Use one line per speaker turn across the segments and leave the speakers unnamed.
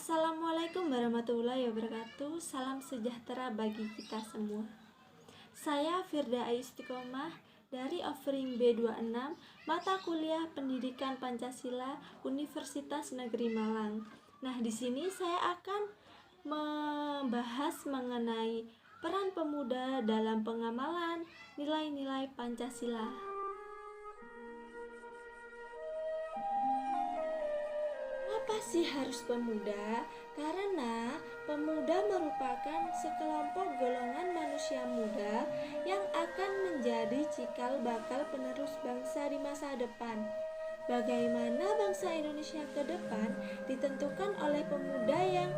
Assalamualaikum warahmatullahi wabarakatuh. Salam sejahtera bagi kita semua. Saya Firda Ayu Istiqomah dari offering B26 mata kuliah Pendidikan Pancasila Universitas Negeri Malang. Nah, di sini saya akan membahas mengenai peran pemuda dalam pengamalan nilai-nilai Pancasila. Apa sih harus pemuda? Karena pemuda merupakan sekelompok golongan manusia muda yang akan menjadi cikal bakal penerus bangsa di masa depan. Bagaimana bangsa Indonesia ke depan ditentukan oleh pemuda yang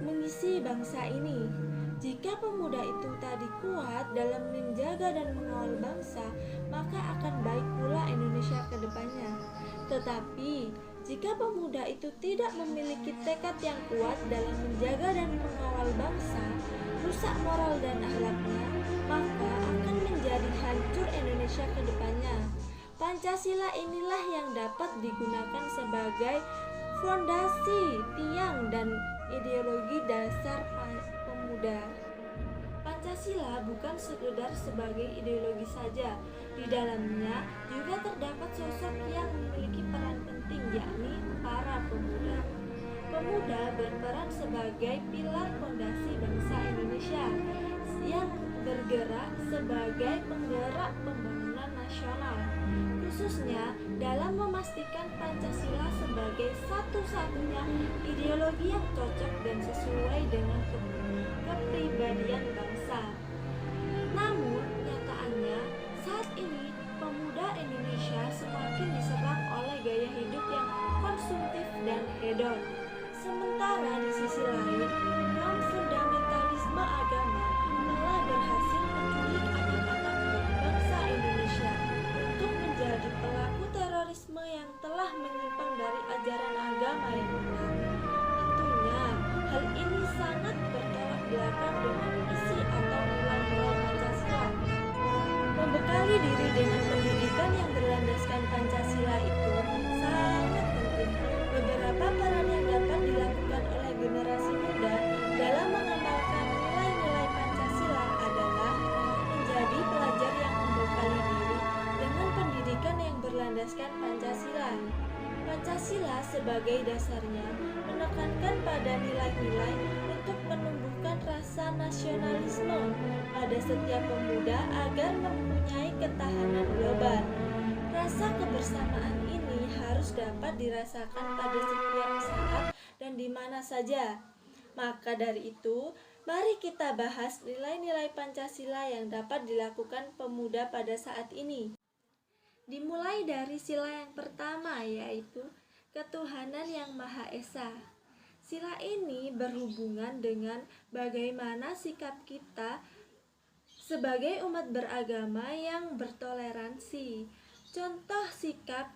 mengisi bangsa ini. Jika pemuda itu tadi kuat dalam menjaga dan mengawal bangsa, maka akan baik pula Indonesia ke depannya. Tetapi jika pemuda itu tidak memiliki tekad yang kuat dalam menjaga dan mengawal bangsa, rusak moral dan akhlaknya, maka akan menjadi hancur Indonesia ke depannya. Pancasila inilah yang dapat digunakan sebagai fondasi, tiang, dan ideologi dasar pemuda. Pancasila bukan sekedar sebagai ideologi saja. Di dalamnya juga terdapat sosok yang memiliki peran penting, yakni para pemuda. Pemuda berperan sebagai pilar fondasi bangsa Indonesia yang bergerak sebagai penggerak pembangunan nasional, khususnya dalam memastikan Pancasila sebagai satu-satunya ideologi yang cocok dan sesuai dengan kepribadian bangsa. Namun, nyataannya saat ini pemuda Indonesia semakin diserang oleh gaya hidup yang konsumtif dan hedon. Sementara di sisi lain, kaum fundamentalisme agama telah berhasil menculik anak-anak bangsa Indonesia untuk menjadi pelaku terorisme yang telah menyimpang dari ajaran agama yang benar. Tentunya, hal ini sangat bertolak belakang dengan isi atau nilai-nilai Pancasila. Membekali diri dengan pendidikan yang berlandaskan Pancasila itu sangat penting. Beberapa peran yang dapat dilakukan oleh generasi muda dalam mengamalkan nilai-nilai Pancasila adalah menjadi pelajar yang membekali diri dengan pendidikan yang berlandaskan Pancasila. Pancasila sebagai dasarnya menekankan pada nilai-nilai untuk menumbuhkan rasa nasionalisme pada setiap pemuda agar mempunyai ketahanan global. Rasa kebersamaan ini harus dapat dirasakan pada setiap saat dan di mana saja. Maka dari itu, mari kita bahas nilai-nilai Pancasila yang dapat dilakukan pemuda pada saat ini. Dimulai dari sila yang pertama, yaitu ketuhanan yang Maha Esa. Sila ini berhubungan dengan bagaimana sikap kita sebagai umat beragama yang bertoleransi. Contoh sikap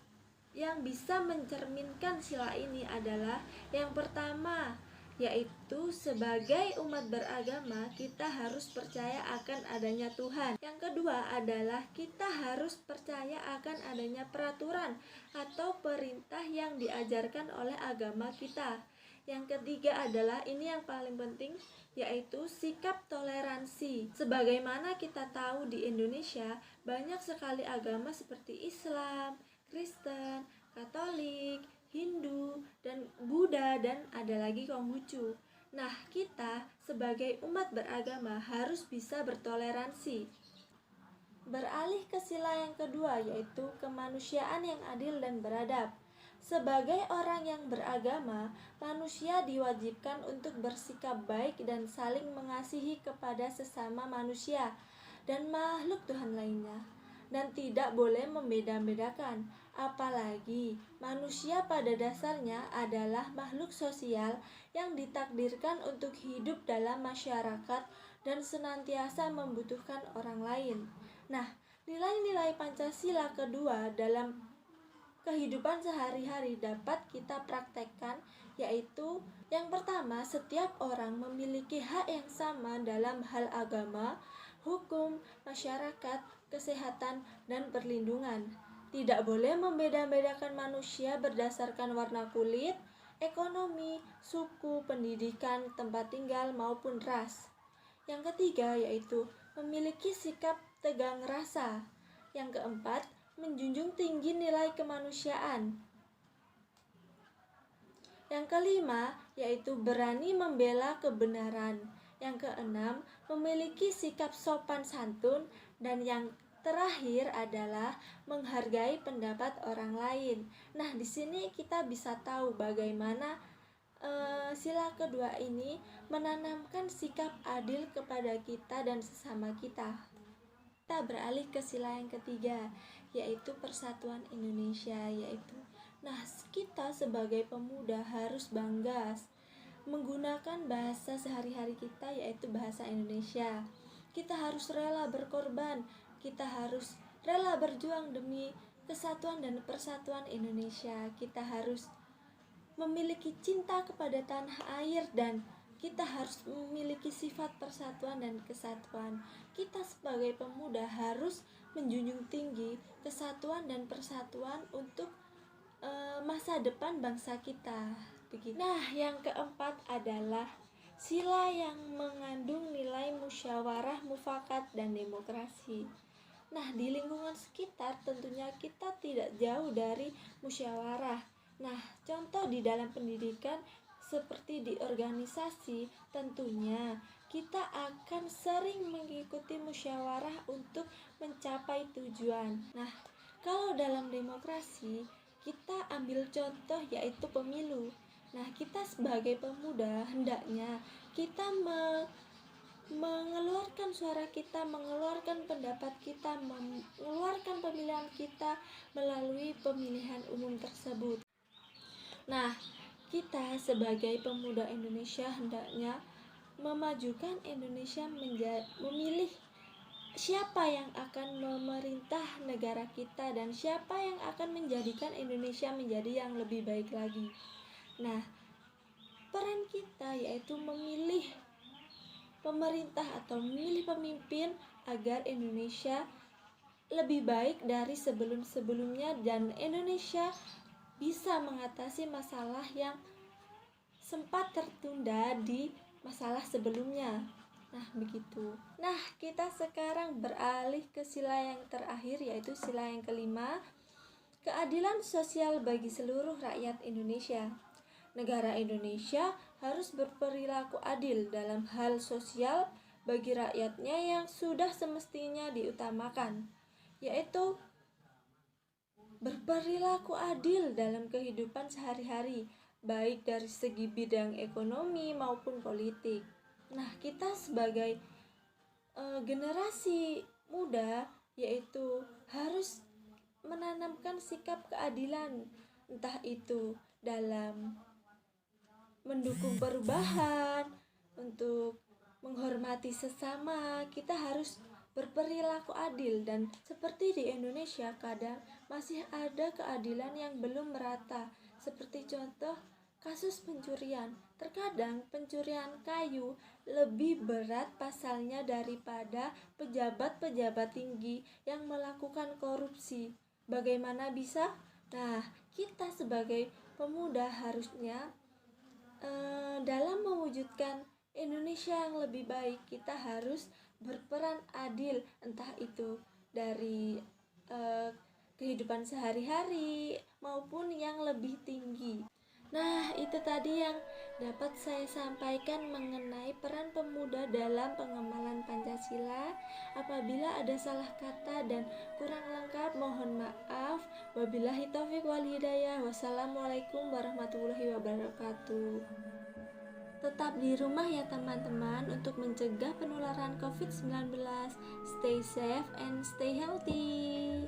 yang bisa mencerminkan sila ini adalah yang pertama, yaitu sebagai umat beragama kita harus percaya akan adanya Tuhan. Yang kedua adalah kita harus percaya akan adanya peraturan atau perintah yang diajarkan oleh agama kita. Yang ketiga adalah, ini yang paling penting, yaitu sikap toleransi. Sebagaimana kita tahu di Indonesia banyak sekali agama seperti Islam, Kristen, Katolik, Hindu, dan Buddha, dan ada lagi Konghucu. Nah, kita sebagai umat beragama harus bisa bertoleransi. Beralih ke sila yang kedua, yaitu kemanusiaan yang adil dan beradab. Sebagai orang yang beragama, manusia diwajibkan untuk bersikap baik dan saling mengasihi kepada sesama manusia dan makhluk Tuhan lainnya, dan tidak boleh membeda-bedakan. Apalagi manusia pada dasarnya adalah makhluk sosial yang ditakdirkan untuk hidup dalam masyarakat dan senantiasa membutuhkan orang lain. Nah, nilai-nilai Pancasila kedua dalam kehidupan sehari-hari dapat kita praktekkan, yaitu yang pertama, setiap orang memiliki hak yang sama dalam hal agama, hukum, masyarakat, kesehatan, dan perlindungan. Tidak boleh membeda-bedakan manusia berdasarkan warna kulit, ekonomi, suku, pendidikan, tempat tinggal, maupun ras. Yang ketiga yaitu memiliki sikap tegang rasa. Yang keempat, menjunjung tinggi nilai kemanusiaan. Yang kelima yaitu berani membela kebenaran. Yang keenam, memiliki sikap sopan santun. Dan yang terakhir adalah menghargai pendapat orang lain. Nah, di sini kita bisa tahu bagaimana sila kedua ini menanamkan sikap adil kepada kita dan sesama kita. Kita beralih ke sila yang ketiga, yaitu persatuan Indonesia, Nah, kita sebagai pemuda harus bangga menggunakan bahasa sehari-hari kita, yaitu bahasa Indonesia. Kita harus rela berkorban, kita harus rela berjuang demi kesatuan dan persatuan Indonesia. Kita harus memiliki cinta kepada tanah air dan kita harus memiliki sifat persatuan dan kesatuan. Kita sebagai pemuda harus menjunjung tinggi kesatuan dan persatuan untuk masa depan bangsa kita. Begitu. Nah, yang keempat adalah sila yang mengandung nilai musyawarah, mufakat, dan demokrasi. Nah, di lingkungan sekitar tentunya kita tidak jauh dari musyawarah. Nah, contoh di dalam pendidikan seperti di organisasi, tentunya kita akan sering mengikuti musyawarah untuk mencapai tujuan. Nah, kalau dalam demokrasi, kita ambil contoh yaitu pemilu. Nah, kita sebagai pemuda hendaknya kita mengeluarkan suara kita, mengeluarkan pendapat kita, mengeluarkan pemilihan kita melalui pemilihan umum tersebut. Nah, kita sebagai pemuda Indonesia hendaknya memajukan Indonesia, memilih siapa yang akan memerintah negara kita dan siapa yang akan menjadikan Indonesia menjadi yang lebih baik lagi. Nah, peran kita yaitu memilih pemerintah atau memilih pemimpin agar Indonesia lebih baik dari sebelum-sebelumnya dan Indonesia bisa mengatasi masalah yang sempat tertunda di masalah sebelumnya. Nah, begitu. Nah, kita sekarang beralih ke sila yang terakhir, yaitu sila yang kelima, keadilan sosial bagi seluruh rakyat Indonesia. Negara Indonesia harus berperilaku adil dalam hal sosial bagi rakyatnya yang sudah semestinya diutamakan, yaitu berperilaku adil dalam kehidupan sehari-hari, baik dari segi bidang ekonomi maupun politik. Nah, kita sebagai generasi muda yaitu harus menanamkan sikap keadilan, entah itu dalam mendukung perubahan, untuk menghormati sesama. Kita harus berperilaku adil, dan seperti di Indonesia kadang masih ada keadilan yang belum merata, seperti contoh kasus pencurian. Terkadang pencurian kayu lebih berat pasalnya daripada pejabat-pejabat tinggi yang melakukan korupsi. Bagaimana bisa? Nah, kita sebagai pemuda harusnya dalam mewujudkan Indonesia yang lebih baik, kita harus berperan adil, entah itu dari kehidupan sehari-hari maupun yang lebih tinggi. Nah, itu tadi yang dapat saya sampaikan mengenai peran pemuda dalam pengemalan Pancasila. Apabila ada salah kata dan kurang lengkap, mohon maaf. Wabillahi taufiq wal hidayah. Wassalamualaikum warahmatullahi wabarakatuh. Tetap di rumah ya teman-teman untuk mencegah penularan COVID-19. Stay safe and stay healthy.